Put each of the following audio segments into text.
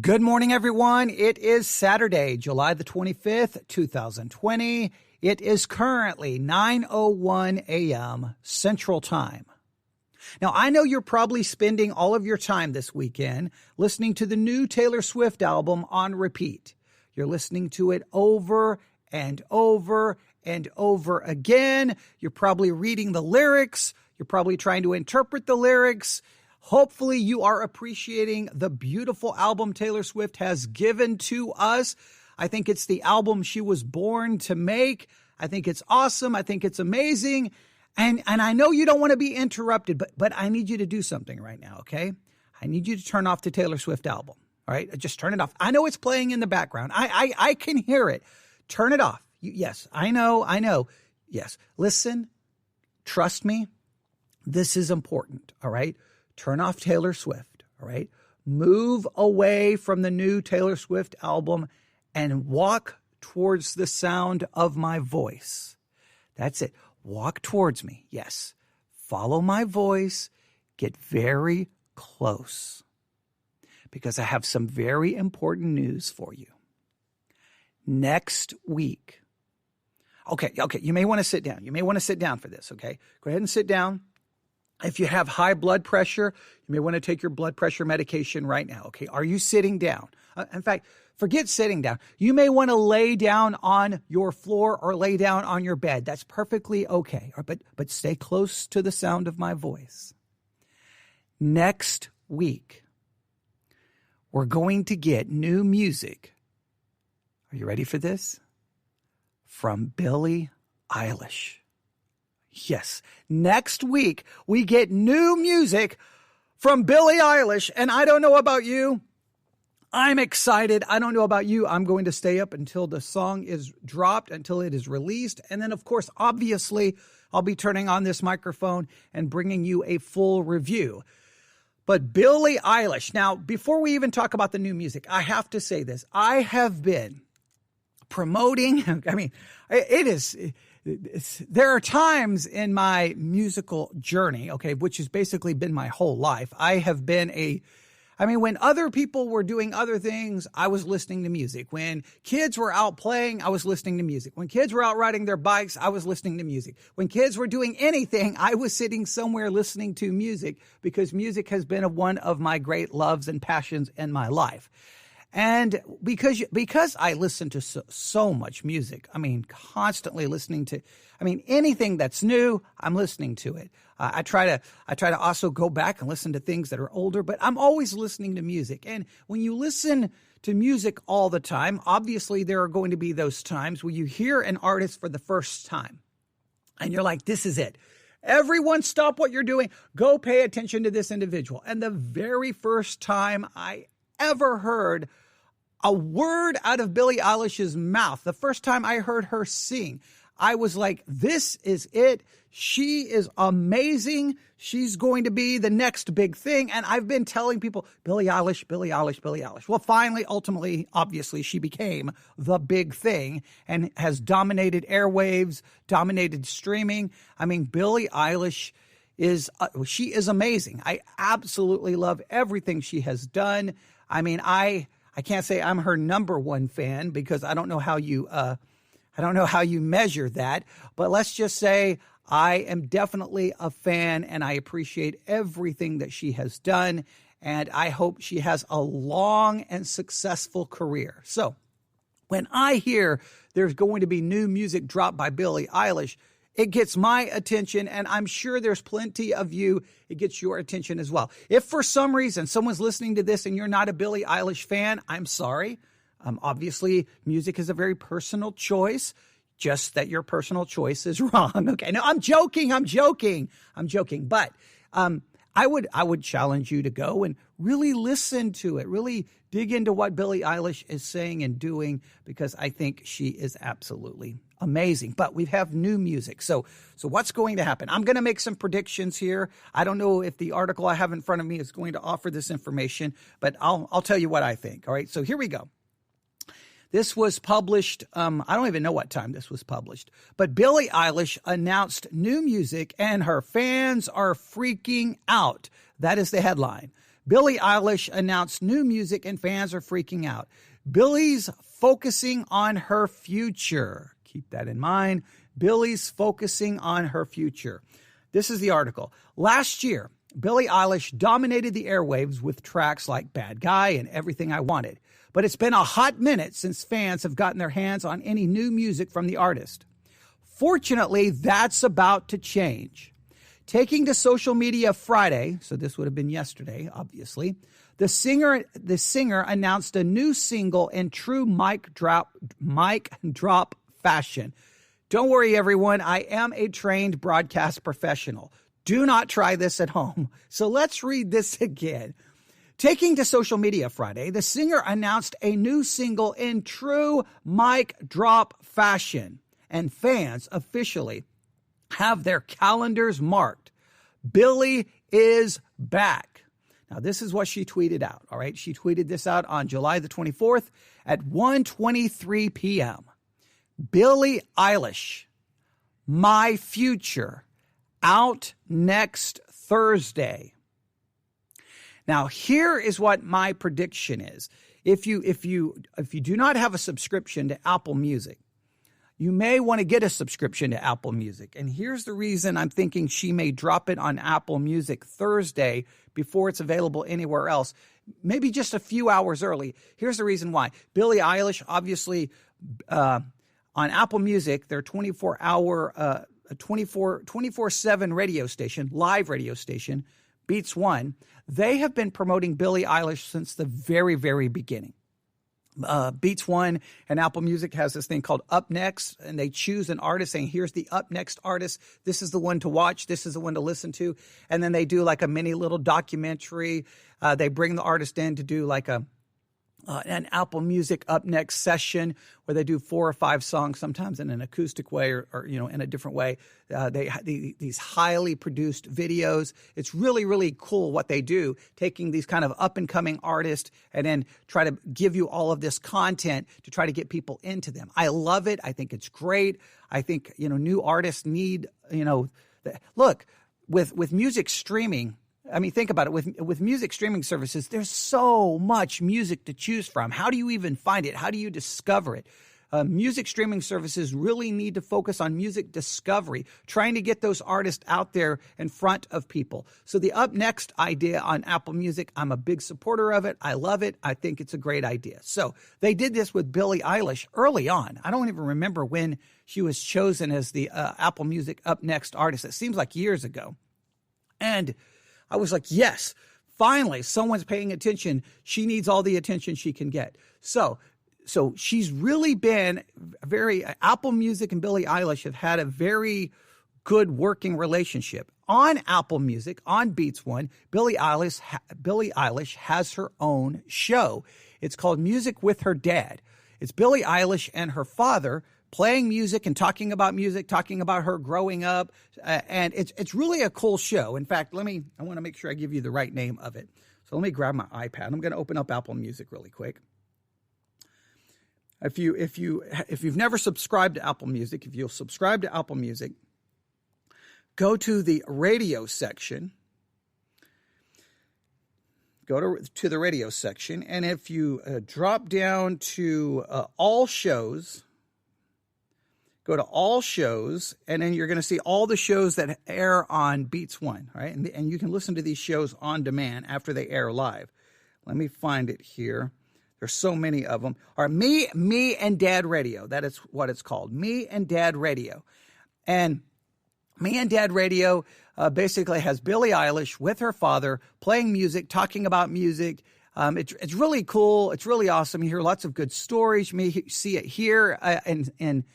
Good morning, everyone. It is Saturday, July the 25th, 2020. It is currently 9:01 a.m. Central Time. Now, I know you're probably spending all of your time this weekend listening to the new Taylor Swift album on repeat. You're listening to it over and over and over again. You're probably reading the lyrics. You're probably trying to interpret the lyrics. Hopefully you are appreciating the beautiful album Taylor Swift has given to us. I think it's the album she was born to make. I think it's awesome. I think it's amazing. And I know you don't want to be interrupted, but I need you to do something right now, okay? I need you to turn off the Taylor Swift album, all right? Just turn it off. I know it's playing in the background. I can hear it. Turn it off. Yes, I know. Yes, listen, trust me. This is important, all right? Turn off Taylor Swift, all right? Move away from the new Taylor Swift album and walk towards the sound of my voice. That's it. Walk towards me. Yes. Follow my voice. Get very close because I have some very important news for you. Next week. Okay. You may want to sit down. You may want to sit down for this, okay? Go ahead and sit down. If you have high blood pressure, you may want to take your blood pressure medication right now, okay? Are you sitting down? In fact, forget sitting down. You may want to lay down on your floor or lay down on your bed. That's perfectly okay, but stay close to the sound of my voice. Next week, we're going to get new music. Are you ready for this? From Billie Eilish. Yes, next week we get new music from Billie Eilish, and I don't know about you. I'm excited. I don't know about you. I'm going to stay up until the song is dropped, until it is released. And then, of course, obviously, I'll be turning on this microphone and bringing you a full review. But Billie Eilish. Now, before we even talk about the new music, I have to say this. I have been promoting, there are times in my musical journey, okay, which has basically been my whole life. I have been when other people were doing other things, I was listening to music. When kids were out playing, I was listening to music. When kids were out riding their bikes, I was listening to music. When kids were doing anything, I was sitting somewhere listening to music because music has been one of my great loves and passions in my life. And because I listen to so much music, constantly listening to, anything that's new, I'm listening to it. I try to also go back and listen to things that are older, but I'm always listening to music. And when you listen to music all the time, obviously there are going to be those times where you hear an artist for the first time and you're like, this is it. Everyone stop what you're doing. Go pay attention to this individual. And the very first time I ever heard a word out of Billie Eilish's mouth, the first time I heard her sing, I was like, this is it. She is amazing. She's going to be the next big thing. And I've been telling people, Billie Eilish, Billie Eilish, Billie Eilish. Well, finally, ultimately, obviously, she became the big thing and has dominated airwaves, dominated streaming. Billie Eilish she is amazing. I absolutely love everything she has done. I can't say I'm her number one fan because I don't know how you measure that, but let's just say I am definitely a fan and I appreciate everything that she has done, and I hope she has a long and successful career. So when I hear there's going to be new music dropped by Billie Eilish, it gets my attention, and I'm sure there's plenty of you, it gets your attention as well. If for some reason someone's listening to this and you're not a Billie Eilish fan, I'm sorry. Obviously, music is a very personal choice, just that your personal choice is wrong. Okay, no, I'm joking. But I would challenge you to go and really listen to it, really dig into what Billie Eilish is saying and doing, because I think she is absolutely amazing. But we have new music. So what's going to happen? I'm going to make some predictions here. I don't know if the article I have in front of me is going to offer this information, but I'll tell you what I think. All right, so here we go. This was published, I don't even know what time this was published, but Billie Eilish announced new music and her fans are freaking out. That is the headline. Billie Eilish announced new music and fans are freaking out. Billie's focusing on her future. Keep that in mind. Billie's focusing on her future. This is the article. Last year, Billie Eilish dominated the airwaves with tracks like Bad Guy and Everything I Wanted. But it's been a hot minute since fans have gotten their hands on any new music from the artist. Fortunately, that's about to change. Taking to social media Friday, so this would have been yesterday, obviously, the singer announced a new single in true mic drop fashion. Don't worry, everyone. I am a trained broadcast professional. Do not try this at home. So let's read this again. Taking to social media Friday, the singer announced a new single in true mic drop fashion, and fans officially have their calendars marked. Billie is back. Now, this is what she tweeted out, all right? She tweeted this out on July the 24th at 1:23 p.m. Billie Eilish, My Future, out next Thursday. Now, here is what my prediction is. If you do not have a subscription to Apple Music, you may want to get a subscription to Apple Music. And here's the reason I'm thinking she may drop it on Apple Music Thursday before it's available anywhere else, maybe just a few hours early. Here's the reason why. Billie Eilish, obviously, on Apple Music, their 24-hour, 24/7 radio station, live radio station, Beats One, they have been promoting Billie Eilish since the very, very beginning. Beats One and Apple Music has this thing called Up Next, and they choose an artist saying, here's the Up Next artist. This is the one to watch. This is the one to listen to. And then they do like a mini little documentary. They bring the artist in to do like an Apple Music Up Next session where they do 4 or 5 songs, sometimes in an acoustic way or in a different way. These highly produced videos. It's really, really cool what they do, taking these kind of up-and-coming artists and then try to give you all of this content to try to get people into them. I love it. I think it's great. I think, new artists need, look, with music streaming, I mean, think about it. With music streaming services, there's so much music to choose from. How do you even find it? How do you discover it? Music streaming services really need to focus on music discovery, trying to get those artists out there in front of people. So the Up Next idea on Apple Music, I'm a big supporter of it. I love it. I think it's a great idea. So they did this with Billie Eilish early on. I don't even remember when she was chosen as the Apple Music Up Next artist. It seems like years ago. And I was like, yes, finally, someone's paying attention. She needs all the attention she can get. So she's really been Apple Music and Billie Eilish have had a very good working relationship. On Apple Music, on Beats One, Billie Eilish has her own show. It's called Music with Her Dad. It's Billie Eilish and her father playing music and talking about her growing up. And it's really a cool show. In fact, I want to make sure I give you the right name of it. So let me grab my iPad. I'm going to open up Apple Music really quick. If you've never subscribed to Apple Music, if you'll subscribe to Apple Music, go to the radio section. Go to the radio section. And if you drop down to all shows, go to all shows, and then you're going to see all the shows that air on Beats One, right? And you can listen to these shows on demand after they air live. Let me find it here. There's so many of them. All right, Me and Dad Radio. That is what it's called, Me and Dad Radio. And Me and Dad Radio basically has Billie Eilish with her father playing music, talking about music. It's really cool. It's really awesome. You hear lots of good stories. You may see it here, and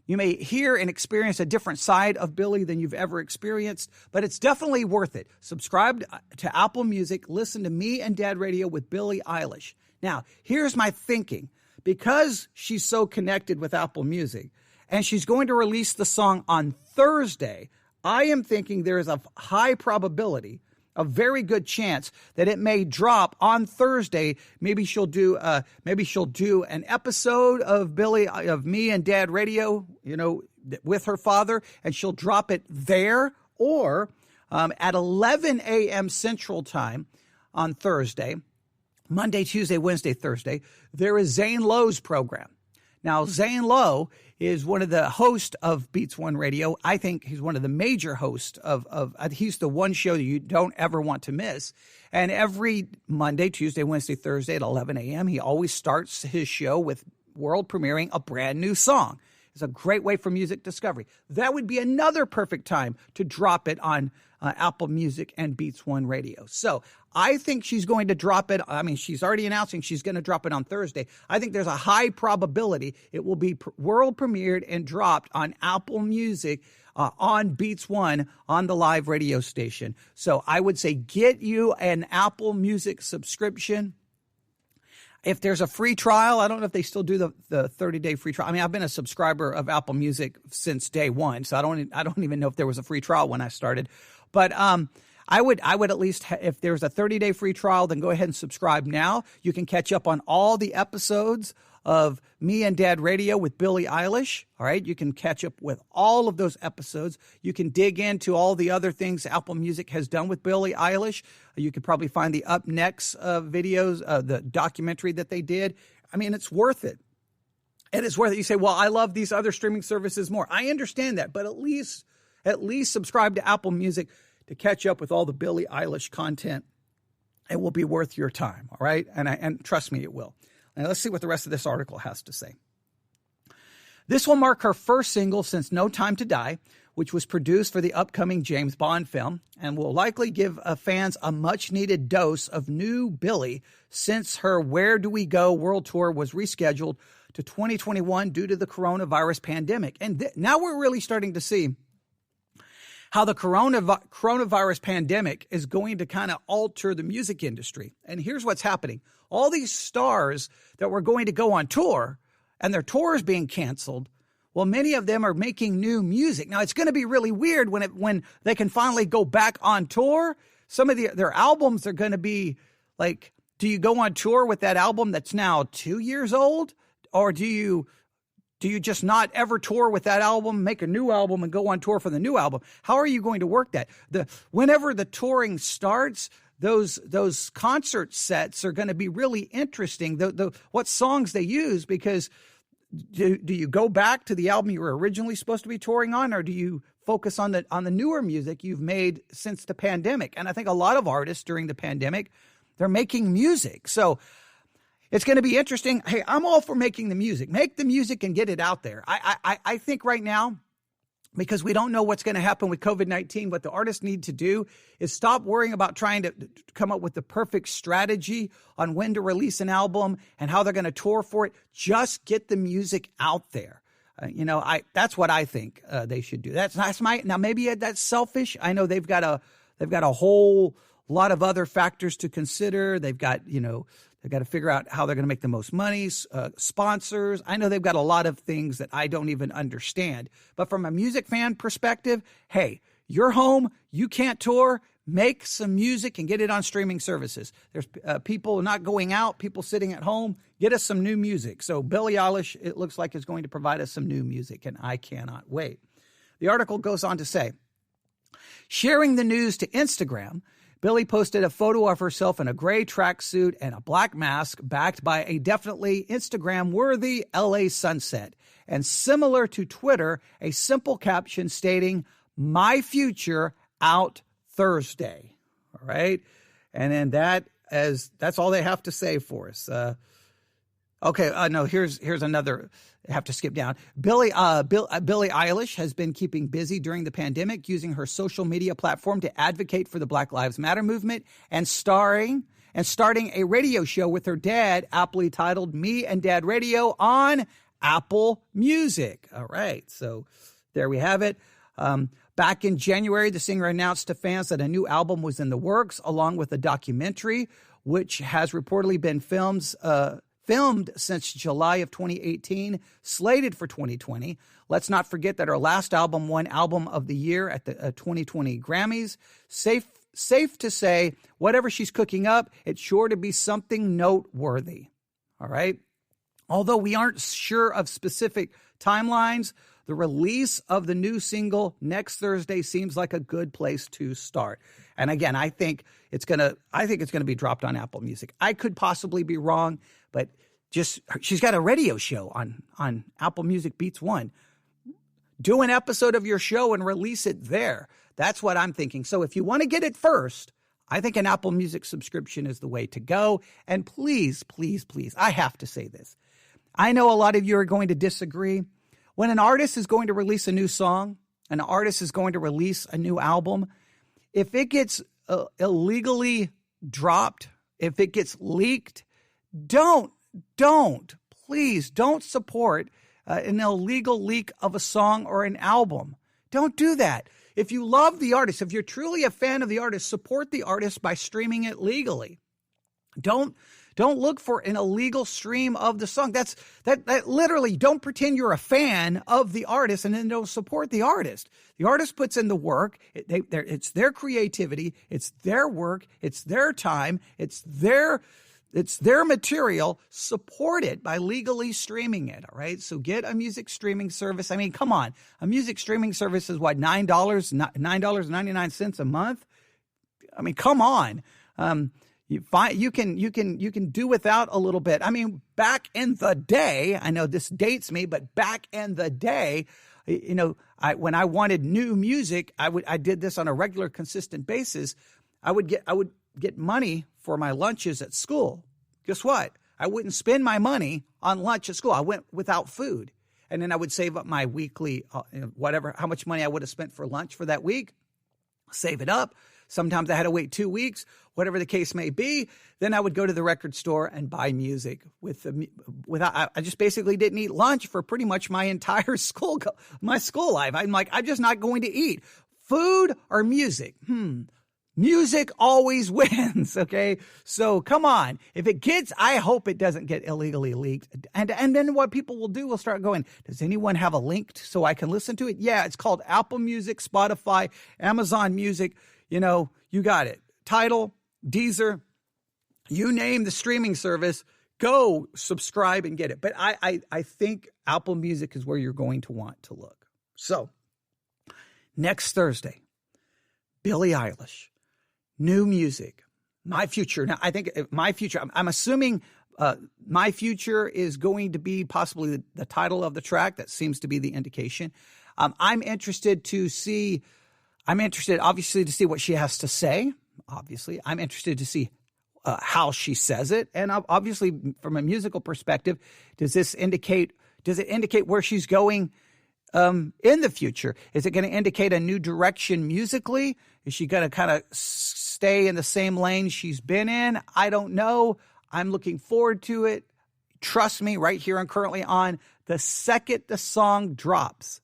you may hear and experience a different side of Billie than you've ever experienced, but it's definitely worth it. Subscribe to Apple Music. Listen to Me and Dad Radio with Billie Eilish. Now, here's my thinking. Because she's so connected with Apple Music, and she's going to release the song on Thursday, I am thinking there is a high probability, a very good chance that it may drop on Thursday. Maybe she'll do an episode of Me and Dad Radio, with her father, and she'll drop it there, or at 11 a.m. Central Time on Thursday, Monday, Tuesday, Wednesday, Thursday, there is Zane Lowe's program. Now, Zane Lowe is one of the hosts of Beats One Radio. I think he's one of the major hosts he's the one show that you don't ever want to miss. And every Monday, Tuesday, Wednesday, Thursday at 11 a.m., he always starts his show with world premiering a brand new song. It's a great way for music discovery. That would be another perfect time to drop it on Apple Music and Beats One Radio. So I think she's going to drop it. I mean, she's already announcing she's going to drop it on Thursday. I think there's a high probability it will be world premiered and dropped on Apple Music on Beats One on the live radio station. So I would say get you an Apple Music subscription. If there's a free trial, I don't know if they still do the 30-day free trial. I mean, I've been a subscriber of Apple Music since day one, so I don't even know if there was a free trial when I started. But I would at least, if there's a 30-day free trial, then go ahead and subscribe now. You can catch up on all the episodes of Me and Dad Radio with Billie Eilish. All right, you can catch up with all of those episodes. You can dig into all the other things Apple Music has done with Billie Eilish. You could probably find the Up Next videos, the documentary that they did. I mean, it's worth it. It is worth it. You say, well, I love these other streaming services more. I understand that, but at least subscribe to Apple Music to catch up with all the Billie Eilish content. It will be worth your time, all right? And trust me, it will. Now, let's see what the rest of this article has to say. This will mark her first single since No Time to Die, which was produced for the upcoming James Bond film, and will likely give fans a much-needed dose of new Billie since her Where Do We Go world tour was rescheduled to 2021 due to the coronavirus pandemic. And now we're really starting to see how the coronavirus pandemic is going to kind of alter the music industry. And here's what's happening. All these stars that were going to go on tour and their tour is being canceled, well, many of them are making new music. Now, it's going to be really weird when they can finally go back on tour. Some of their albums are going to be like, do you go on tour with that album that's now 2 years old? Or do you just not ever tour with that album, make a new album and go on tour for the new album? How are you going to work that? Whenever the touring starts, those concert sets are going to be really interesting. What songs they use, because do you go back to the album you were originally supposed to be touring on, or do you focus on the newer music you've made since the pandemic? And I think a lot of artists during the pandemic, they're making music. So it's going to be interesting. Hey, I'm all for making the music. Make the music and get it out there. I think right now, because we don't know what's going to happen with COVID-19, what the artists need to do is stop worrying about trying to come up with the perfect strategy on when to release an album and how they're going to tour for it. Just get the music out there. That's what I think they should do. Now maybe that's selfish. I know they've got a whole lot of other factors to consider. They've got to figure out how they're going to make the most money, sponsors. I know they've got a lot of things that I don't even understand. But from a music fan perspective, hey, you're home, you can't tour, make some music and get it on streaming services. There's people not going out, people sitting at home. Get us some new music. So Billie Eilish, it looks like, is going to provide us some new music, and I cannot wait. The article goes on to say, sharing the news to Instagram, Billie posted a photo of herself in a gray tracksuit and a black mask backed by a definitely Instagram-worthy LA sunset. And similar to Twitter, a simple caption stating, "My future out Thursday." All right. And then that's all they have to say for us. No, here's another. I have to skip down. Billie Eilish has been keeping busy during the pandemic, using her social media platform to advocate for the Black Lives Matter movement and starting a radio show with her dad, aptly titled Me and Dad Radio on Apple Music. All right, so there we have it. Back in January, the singer announced to fans that a new album was in the works, along with a documentary, which has reportedly been filmed since July of 2018, slated for 2020. Let's not forget that her last album won Album of the Year at the 2020 Grammys. Safe to say, whatever she's cooking up, it's sure to be something noteworthy. All right? Although we aren't sure of specific timelines, the release of the new single next Thursday seems like a good place to start. And again, I think it's going to be dropped on Apple Music. I could possibly be wrong, but she's got a radio show on Apple Music Beats One. Do an episode of your show and release it there. That's what I'm thinking. So if you want to get it first, I think an Apple Music subscription is the way to go. And please, please, please, I have to say this. I know a lot of you are going to disagree. When an artist is going to release a new song, an artist is going to release a new album, if it gets illegally dropped, if it gets leaked, please don't support an illegal leak of a song or an album. Don't do that. If you love the artist, if you're truly a fan of the artist, support the artist by streaming it legally. Don't look for an illegal stream of the song. That literally, don't pretend you're a fan of the artist and then don't support the artist. The artist puts in the work. It's their creativity. It's their work. It's their time. It's their material. Support it by legally streaming it. All right. So get a music streaming service. I mean, come on. A music streaming service is what, $9.99 a month? I mean, come on. You can do without a little bit. I mean, back in the day, I know this dates me, but back in the day, when I wanted new music, I did this on a regular, consistent basis. I would get money for my lunches at school. Guess what? I wouldn't spend my money on lunch at school. I went without food, and then I would save up my weekly how much money I would have spent for lunch for that week. Save it up. Sometimes I had to wait 2 weeks, whatever the case may be. Then I would go to the record store and buy music. I just basically didn't eat lunch for pretty much my entire school life. I'm like, I'm just not going to eat. Food or music? Music always wins, okay? So come on. I hope it doesn't get illegally leaked. And then what people will do, will start going, does anyone have a link so I can listen to it? Yeah, it's called Apple Music, Spotify, Amazon Music. You got it. Tidal, Deezer, you name the streaming service, go subscribe and get it. But I think Apple Music is where you're going to want to look. So next Thursday, Billie Eilish, new music, My Future. Now, I think My Future, I'm assuming My Future is going to be possibly the title of the track. That seems to be the indication. I'm interested, obviously, to see what she has to say. Obviously, I'm interested to see how she says it. And obviously, from a musical perspective, does it indicate where she's going in the future? Is it going to indicate a new direction musically? Is she going to kind of stay in the same lane she's been in? I don't know. I'm looking forward to it. Trust me, right here and currently on, the second the song drops,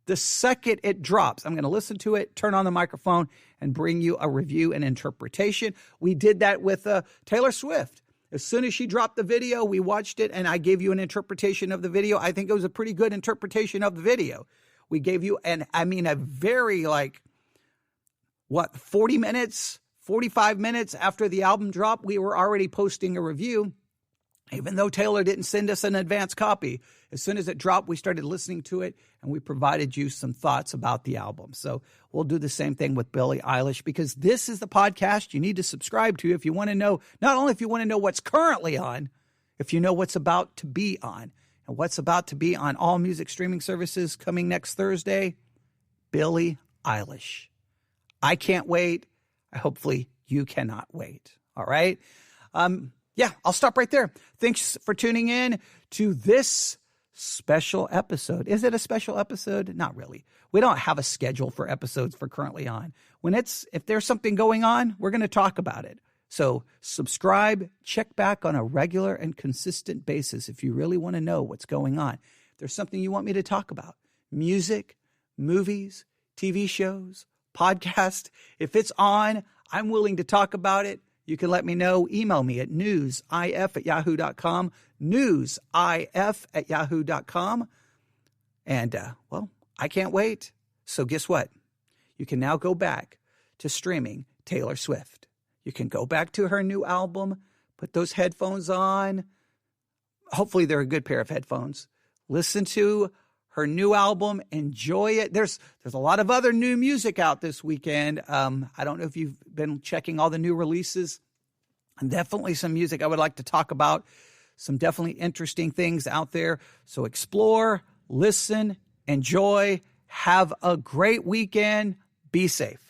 the second it drops, I'm going to listen to it, turn on the microphone, and bring you a review and interpretation. We did that with Taylor Swift. As soon as she dropped the video, we watched it, and I gave you an interpretation of the video. I think it was a pretty good interpretation of the video. We gave you, a very 40 minutes, 45 minutes after the album dropped, we were already posting a review. Even though Taylor didn't send us an advance copy, as soon as it dropped, we started listening to it, and we provided you some thoughts about the album. So we'll do the same thing with Billie Eilish, because this is the podcast you need to subscribe to if you want to know, not only if you want to know what's currently on, if you know what's about to be on. And what's about to be on all music streaming services coming next Thursday, Billie Eilish. I can't wait. Hopefully you cannot wait. All right. Yeah, I'll stop right there. Thanks for tuning in to this special episode. Is it a special episode? Not really. We don't have a schedule for episodes for Currently On. If there's something going on, we're going to talk about it. So subscribe, check back on a regular and consistent basis if you really want to know what's going on. If there's something you want me to talk about, music, movies, TV shows, podcast, if it's on, I'm willing to talk about it. You can let me know. Email me at newsif@yahoo.com, newsif@yahoo.com. And, I can't wait. So guess what? You can now go back to streaming Taylor Swift. You can go back to her new album, put those headphones on. Hopefully they're a good pair of headphones. Listen to her new album. Enjoy it. There's a lot of other new music out this weekend. I don't know if you've been checking all the new releases. And definitely some music I would like to talk about. Some definitely interesting things out there. So explore, listen, enjoy. Have a great weekend. Be safe.